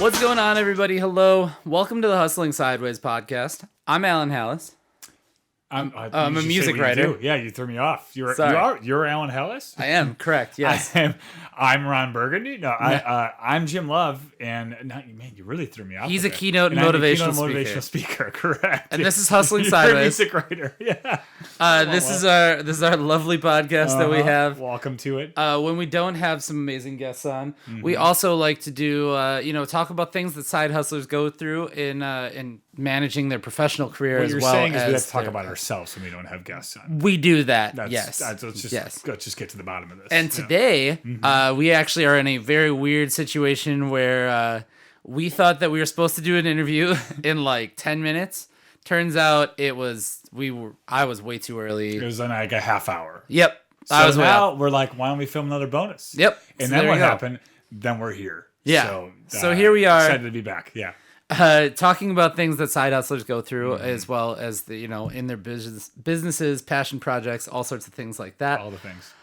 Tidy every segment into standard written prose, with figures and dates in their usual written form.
What's going on, everybody? Hello. Welcome to the Hustling Sideways podcast. I'm Alan Halas. I'm a music writer. Yeah, you threw me off. You're Alan Halas? I am, correct, yes. I'm Ron Burgundy. No, I'm Jim Love, and man, you really threw me off. He's a keynote and motivational speaker, correct. And this is Hustling Sideways. You're a music writer, yeah. This is our lovely podcast that we have. Welcome to it. When we don't have some amazing guests on, we also like to do talk about things that side hustlers go through in managing their professional career as well. What you're saying is we have to talk about ourselves when we don't have guests on. We do that, yes. Let's just get to the bottom of this. And today, we actually are in a very weird situation where we thought that we were supposed to do an interview in like 10 minutes. Turns out I was way too early. It was in like a half hour. Yep. So now we're like, why don't we film another bonus? Yep. And then what happened? Then we're here. Yeah. So here we are. Excited to be back. Yeah. Talking about things that side hustlers go through, as well as the in their businesses, passion projects, all sorts of things like that. All the things.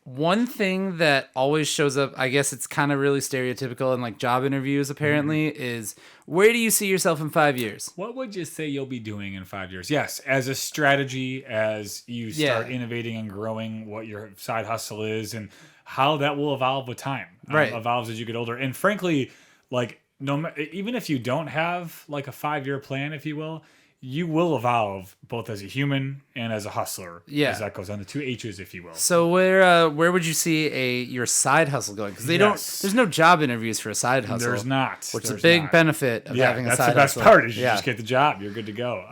One thing that always shows up, I guess it's kind of really stereotypical in like job interviews apparently, is where do you see yourself in 5 years? What would you say you'll be doing in 5 years? Yes, as a strategy, as you start innovating and growing what your side hustle is, and how that will evolve with time. Right. Evolves as you get older. And frankly, like even if you don't have like a 5-year plan, if you will evolve both as a human and as a hustler. Yeah. As that goes on, the two H's, if you will. So where would you see your side hustle going? Because there's no job interviews for a side hustle. There's not. Which is a big benefit of having a side hustle. That's the best part is you just get the job. You're good to go.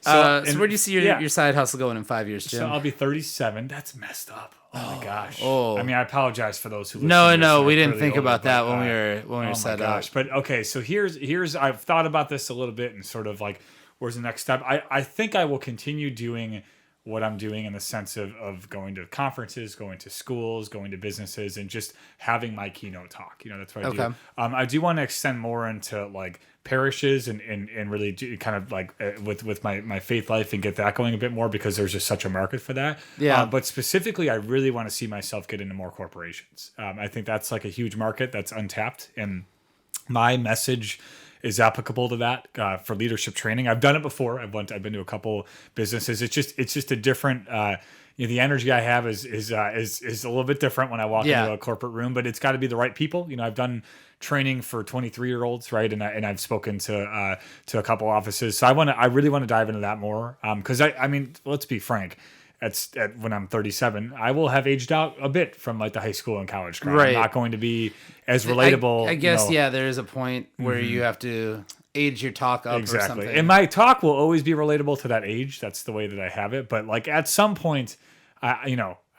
So where do you see your side hustle going in 5 years, Jim? So I'll be 37. That's messed up. Oh my gosh. Oh. I mean, I apologize for those who listen. No, we didn't think about that when we were set up. But okay, so here's I've thought about this a little bit and sort of like, where's the next step? I think I will continue doing what I'm doing in the sense of going to conferences, going to schools, going to businesses, and just having my keynote talk. That's what I do. I do want to extend more into like parishes and really do kind of like with my faith life and get that going a bit more, because there's just such a market for that. Yeah. But specifically, I really want to see myself get into more corporations. I think that's like a huge market that's untapped, and my message is applicable to that for leadership training. I've done it before. I've been to a couple businesses. It's just a different. The energy I have is a little bit different when I walk into a corporate room. But it's got to be the right people. I've done training for 23-year-olds, right? And I've spoken to a couple offices. So I really want to dive into that more. Because I mean, let's be frank. When I'm 37, I will have aged out a bit from like the high school and college crowd. Right. I'm not going to be as relatable. I guess, there is a point where you have to age your talk up or something. And my talk will always be relatable to that age. That's the way that I have it. But like at some point,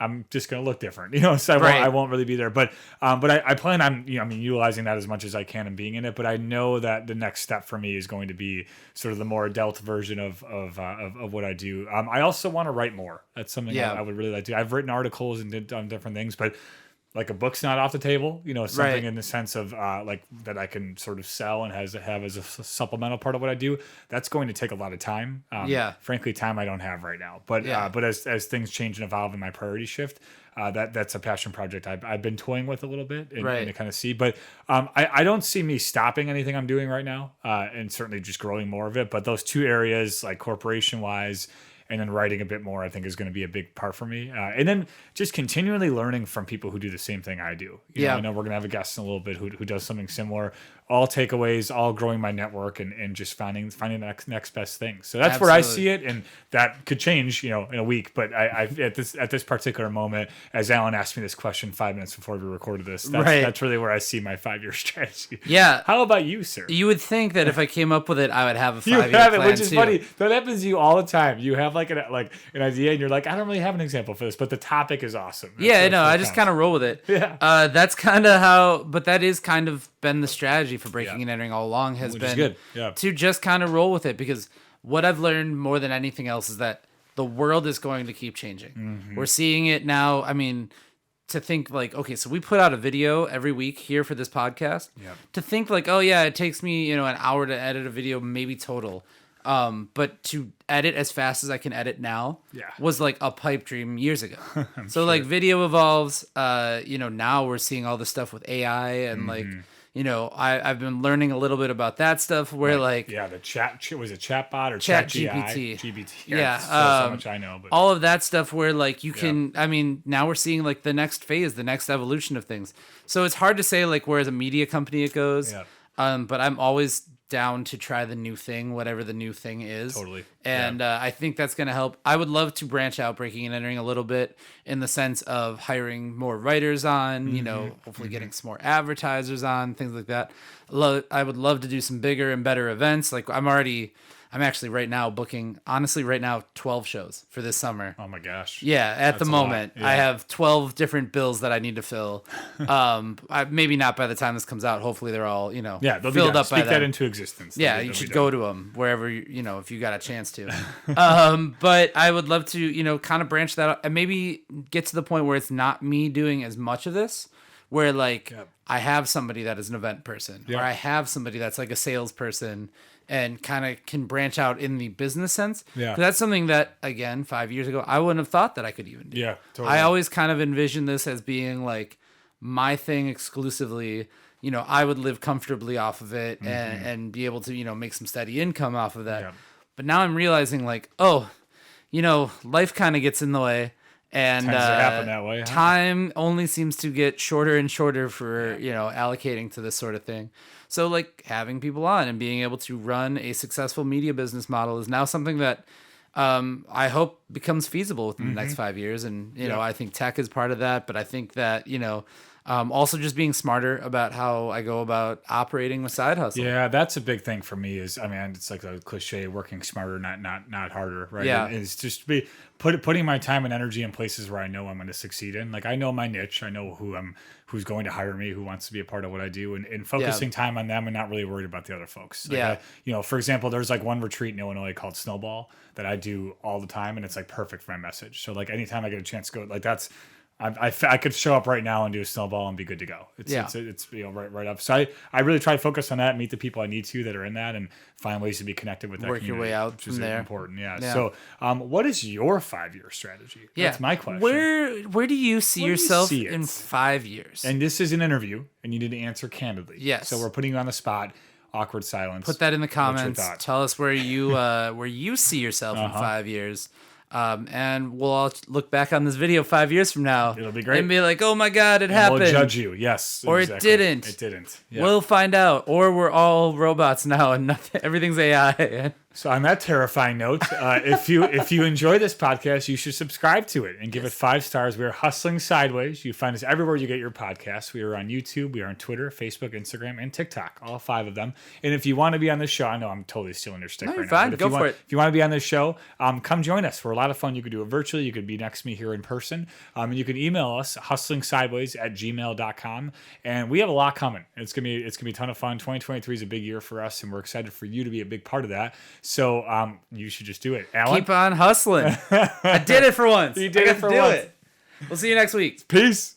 I'm just going to look different, so I won't really be there. But I plan on, utilizing that as much as I can and being in it. But I know that the next step for me is going to be sort of the more adult version of what I do. I also want to write more. That's something that I would really like to do. I've written articles and done different things, but like a book's not off the table, something in the sense of like that I can sort of sell and have as a supplemental part of what I do. That's going to take a lot of time. Frankly, time I don't have right now. But as things change and evolve and my priorities shift, that's a passion project I've been toying with a little bit and to kind of see. But I don't see me stopping anything I'm doing right now, and certainly just growing more of it. But those two areas, like corporation wise, and then writing a bit more, I think is going to be a big part for me. And then just continually learning from people who do the same thing I do. I know we're going to have a guest in a little bit who does something similar. All takeaways, all growing my network and just finding the next best thing. So that's where I see it. And that could change, in a week. But I at this particular moment, as Alan asked me this question 5 minutes before we recorded this, that's really where I see my 5-year strategy. Yeah. How about you, sir? You would think that if I came up with it, I would have a 5-year plan. You have it, which is funny. That happens to you all the time. You have like an idea and you're like, I don't really have an example for this, but the topic is awesome. I just kind of roll with it. Yeah. That's kind of but that is kind of been the strategy for breaking and entering all along has been to just kind of roll with it, because what I've learned more than anything else is that the world is going to keep changing. Mm-hmm. We're seeing it now. I mean, to think like, okay, so we put out a video every week here for this podcast. Yep. To think like, oh yeah, it takes me, an hour to edit a video, maybe total. But to edit as fast as I can edit now was like a pipe dream years ago. So like video evolves, now we're seeing all this stuff with AI and like, I've been learning a little bit about that stuff where the chatbot or chat GPT. Yeah. So much I know, but all of that stuff where you can, now we're seeing the next phase, the next evolution of things. So it's hard to say where as a media company it goes. Yeah. But I'm always down to try the new thing, whatever the new thing is. Totally. And I think that's going to help. I would love to branch out breaking and entering a little bit in the sense of hiring more writers on, hopefully getting some more advertisers on, things like that. I would love to do some bigger and better events. I'm actually right now booking, 12 shows for this summer. Oh my gosh. Yeah, at the moment. Yeah. I have 12 different bills that I need to fill. Maybe not by the time this comes out. Hopefully they're all, they'll filled up by then. Speak that into existence. You should go to them wherever, if you got a chance to. But I would love to, kind of branch that out and maybe get to the point where it's not me doing as much of this, where I have somebody that is an event person or I have somebody that's a salesperson and kind of can branch out in the business sense. Yeah. That's something that, again, 5 years ago, I wouldn't have thought that I could even do. Yeah, totally. I always kind of envisioned this as being my thing exclusively. I would live comfortably off of it and be able to, make some steady income off of that. Yeah. But now I'm realizing life kind of gets in the way. And tends to happen that way, huh? Time only seems to get shorter and shorter for, allocating to this sort of thing. So having people on and being able to run a successful media business model is now something that I hope becomes feasible within the next 5 years. And, I think tech is part of that. But I think that, also just being smarter about how I go about operating with side hustle. Yeah, that's a big thing for me is, it's like a cliche, working smarter, not harder, right? Yeah. And it's just putting my time and energy in places where I know I'm going to succeed in. I know my niche. I know who's going to hire me, who wants to be a part of what I do, and focusing time on them and not really worried about the other folks. For example, there's one retreat in Illinois called Snowball that I do all the time, and it's perfect for my message. So anytime I get a chance to go, that's. I could show up right now and do a snowball and be good to go. It's right up. So I really try to focus on that, meet the people I need to that are in that, and find ways to be connected with that community. Work your way out which from is there. Important. Yeah. So what is your 5-year strategy? Yeah. That's my question. Where do you see yourself in 5 years? And this is an interview, and you need to answer candidly. Yes. So we're putting you on the spot. Awkward silence. Put that in the comments. Tell us where you see yourself in 5 years. And we'll all look back on this video 5 years from now. It'll be great. And be like, oh my God, it happened. We'll judge you. Yes. Or exactly. It didn't. It didn't. Yeah. We'll find out. Or we're all robots now and everything's AI. So on that terrifying note, if you enjoy this podcast, you should subscribe to it and give it 5 stars. We are Hustling Sideways. You find us everywhere you get your podcasts. We are on YouTube. We are on Twitter, Facebook, Instagram, and TikTok. All 5 of them. And if you want to be on this show, I know I'm totally stealing your stick right fine. now. Go for it. If you want to be on this show, come join us. We're a lot of fun. You could do it virtually. You could be next to me here in person. And you can email us, hustlingsideways@gmail.com. And we have a lot coming. It's gonna be a ton of fun. 2023 is a big year for us, and we're excited for you to be a big part of that. So you should just do it. Alan? Keep on hustling. I did it for once. You did it for once. We'll see you next week. Peace.